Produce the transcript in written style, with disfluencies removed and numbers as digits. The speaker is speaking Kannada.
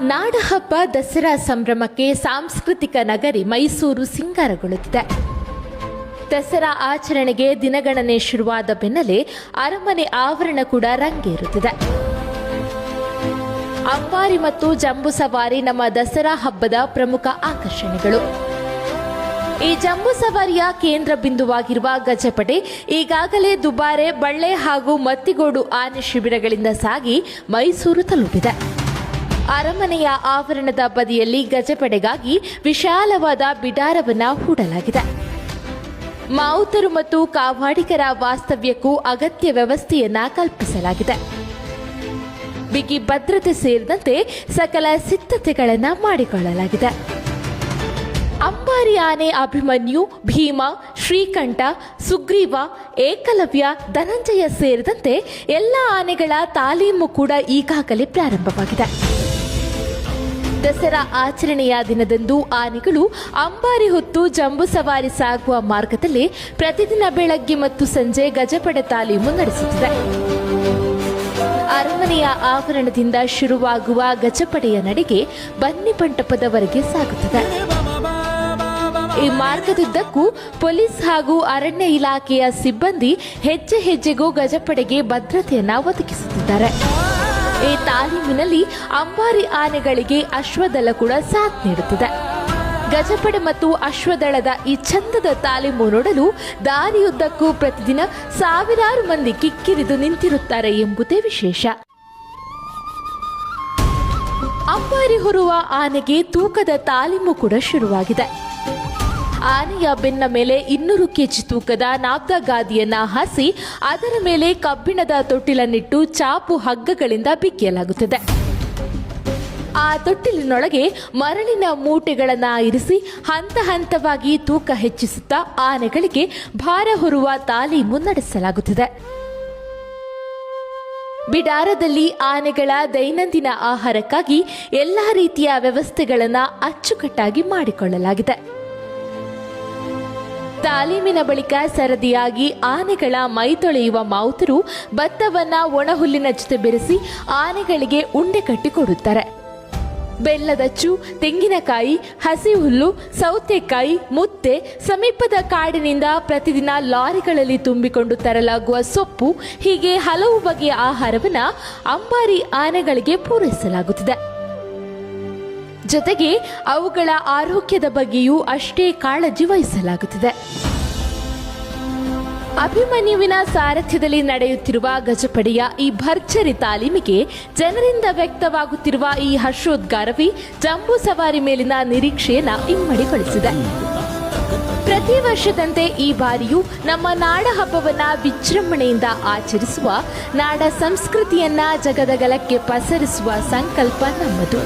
ನಾಡಹಬ್ಬ ದಸರಾ ಸಂಭ್ರಮಕ್ಕೆ ಸಾಂಸ್ಕೃತಿಕ ನಗರಿ ಮೈಸೂರು ಸಿಂಗಾರಗೊಳ್ಳುತ್ತಿದೆ. ದಸರಾ ಆಚರಣೆಗೆ ದಿನಗಣನೆ ಶುರುವಾದ ಬೆನ್ನಲ್ಲೇ ಅರಮನೆ ಆವರಣ ಕೂಡ ರಂಗೇರುತ್ತಿದೆ. ಅಂಬಾರಿ ಮತ್ತು ಜಂಬೂ ಸವಾರಿ ನಮ್ಮ ದಸರಾ ಹಬ್ಬದ ಪ್ರಮುಖ ಆಕರ್ಷಣೆಗಳು. ಈ ಜಂಬೂ ಸವಾರಿಯ ಕೇಂದ್ರ ಬಿಂದುವಾಗಿರುವ ಗಜಪಡೆ ಈಗಾಗಲೇ ದುಬಾರೆ, ಬಳ್ಳೆ ಹಾಗೂ ಮತ್ತಿಗೋಡು ಆನೆ ಶಿಬಿರಗಳಿಂದ ಸಾಗಿ ಮೈಸೂರು ತಲುಪಿದೆ. ಅರಮನೆಯ ಆವರಣದ ಬದಿಯಲ್ಲಿ ಗಜಪಡೆಗಾಗಿ ವಿಶಾಲವಾದ ಬಿಡಾರವನ್ನು ಹೂಡಲಾಗಿದೆ. ಮಾವುತರು ಮತ್ತು ಕಾವಾಡಿಗರ ವಾಸ್ತವ್ಯಕ್ಕೂ ಅಗತ್ಯ ವ್ಯವಸ್ಥೆಯನ್ನ ಕಲ್ಪಿಸಲಾಗಿದೆ. ಬಿಗಿ ಭದ್ರತೆ ಸೇರಿದಂತೆ ಸಕಲ ಸಿದ್ಧತೆಗಳನ್ನು ಮಾಡಿಕೊಳ್ಳಲಾಗಿದೆ. ಅಂಬಾರಿ ಆನೆ ಅಭಿಮನ್ಯು, ಭೀಮ, ಶ್ರೀಕಂಠ, ಸುಗ್ರೀವ, ಏಕಲವ್ಯ, ಧನಂಜಯ ಸೇರಿದಂತೆ ಎಲ್ಲ ಆನೆಗಳ ತಾಲೀಮು ಕೂಡ ಈಗಾಗಲೇ ಪ್ರಾರಂಭವಾಗಿದೆ. ದಸರಾ ಆಚರಣೆಯ ದಿನದಂದು ಆನೆಗಳು ಅಂಬಾರಿ ಹೊತ್ತು ಜಂಬೂ ಸವಾರಿ ಸಾಗುವ ಮಾರ್ಗದಲ್ಲಿ ಪ್ರತಿದಿನ ಬೆಳಗ್ಗೆ ಮತ್ತು ಸಂಜೆ ಗಜಪಡೆ ತಾಲೀಮು ನಡೆಸುತ್ತಿದೆ. ಅರಮನೆಯ ಆವರಣದಿಂದ ಶುರುವಾಗುವ ಗಜಪಡೆಯ ನಡೆಗೆ ಬನ್ನಿ ಮಂಟಪದವರೆಗೆ ಸಾಗುತ್ತದೆ. ಈ ಮಾರ್ಗದುದ್ದಕ್ಕೂ ಪೊಲೀಸ್ ಹಾಗೂ ಅರಣ್ಯ ಇಲಾಖೆಯ ಸಿಬ್ಬಂದಿ ಹೆಜ್ಜೆ ಹೆಜ್ಜೆಗೂ ಗಜಪಡೆಗೆ ಭದ್ರತೆಯನ್ನ ಒದಗಿಸುತ್ತಿದ್ದಾರೆ. ಈ ತಾಲೀಮಿನಲ್ಲಿ ಅಂಬಾರಿ ಆನೆಗಳಿಗೆ ಅಶ್ವದಳ ಕೂಡ ಸಾಥ್ ನೀಡುತ್ತಿದೆ. ಗಜಪಡೆ ಮತ್ತು ಅಶ್ವದಳದ ಈ ಚಂದದ ತಾಲೀಮು ನೋಡಲು ದಾರಿಯುದ್ದಕ್ಕೂ ಪ್ರತಿದಿನ ಸಾವಿರಾರು ಮಂದಿ ಕಿಕ್ಕಿರಿದು ನಿಂತಿರುತ್ತಾರೆ ಎಂಬುದೇ ವಿಶೇಷ. ಅಂಬಾರಿ ಹೊರುವ ಆನೆಗೆ ತೂಕದ ತಾಲೀಮು ಕೂಡ ಶುರುವಾಗಿದೆ. ಆನೆಯ ಬೆನ್ನ ಮೇಲೆ 200 ಕೆಜಿ ತೂಕದ ನಾಬ್ದ ಗಾದಿಯನ್ನ ಹಾಸಿ ಅದರ ಮೇಲೆ ಕಬ್ಬಿಣದ ತೊಟ್ಟಿಲನ್ನಿಟ್ಟು ಚಾಪು ಹಗ್ಗಗಳಿಂದ ಬಿಗಿಯಲಾಗುತ್ತದೆ. ಆ ತೊಟ್ಟಿಲಿನೊಳಗೆ ಮರಳಿನ ಮೂಟೆಗಳನ್ನು ಇರಿಸಿ ಹಂತ ಹಂತವಾಗಿ ತೂಕ ಹೆಚ್ಚಿಸುತ್ತಾ ಆನೆಗಳಿಗೆ ಭಾರ ಹೊರುವ ತಾಲೀಮು ನಡೆಸಲಾಗುತ್ತದೆ. ಬಿಡಾರದಲ್ಲಿ ಆನೆಗಳ ದೈನಂದಿನ ಆಹಾರಕ್ಕಾಗಿ ಎಲ್ಲಾ ರೀತಿಯ ವ್ಯವಸ್ಥೆಗಳನ್ನು ಅಚ್ಚುಕಟ್ಟಾಗಿ ಮಾಡಿಕೊಳ್ಳಲಾಗಿದೆ. ತಾಲೀಮಿನ ಬಳಿಕ ಸರದಿಯಾಗಿ ಆನೆಗಳ ಮೈ ತೊಳೆಯುವ ಮಾವುತರು ಭತ್ತವನ್ನ ಒಣಹುಲ್ಲಿನ ಜೊತೆ ಬೆರೆಸಿ ಆನೆಗಳಿಗೆ ಉಂಡೆ ಕಟ್ಟಿಕೊಡುತ್ತಾರೆ. ಬೆಲ್ಲದಚ್ಚು, ತೆಂಗಿನಕಾಯಿ, ಹಸಿ ಹುಲ್ಲು, ಸೌತೆಕಾಯಿ, ಮುದ್ದೆ, ಸಮೀಪದ ಕಾಡಿನಿಂದ ಪ್ರತಿದಿನ ಲಾರಿಗಳಲ್ಲಿ ತುಂಬಿಕೊಂಡು ತರಲಾಗುವ ಸೊಪ್ಪು ಹೀಗೆ ಹಲವು ಬಗೆಯ ಆಹಾರವನ್ನು ಅಂಬಾರಿ ಆನೆಗಳಿಗೆ ಪೂರೈಸಲಾಗುತ್ತಿದೆ. ಜೊತೆಗೆ ಅವುಗಳ ಆರೋಗ್ಯದ ಬಗ್ಗೆಯೂ ಅಷ್ಟೇ ಕಾಳಜಿ ವಹಿಸಲಾಗುತ್ತಿದೆ. ಅಭಿಮನ್ಯುವಿನ ಸಾರಥ್ಯದಲ್ಲಿ ನಡೆಯುತ್ತಿರುವ ಗಜಪಡೆಯ ಈ ಭರ್ಜರಿ ತಾಲೀಮಿಗೆ ಜನರಿಂದ ವ್ಯಕ್ತವಾಗುತ್ತಿರುವ ಈ ಹರ್ಷೋದ್ಗಾರವೇ ಜಂಬೂ ಸವಾರಿ ಮೇಲಿನ ನಿರೀಕ್ಷೆಯನ್ನ ಇಮ್ಮಡಿಗೊಳಿಸಿದೆ. ಪ್ರತಿ ವರ್ಷದಂತೆ ಈ ಬಾರಿಯೂ ನಮ್ಮ ನಾಡ ಹಬ್ಬವನ್ನ ವಿಜೃಂಭಣೆಯಿಂದ ಆಚರಿಸುವ, ನಾಡ ಸಂಸ್ಕೃತಿಯನ್ನ ಜಗದಗಲಕ್ಕೆ ಪಸರಿಸುವ ಸಂಕಲ್ಪ ನಮ್ಮದು.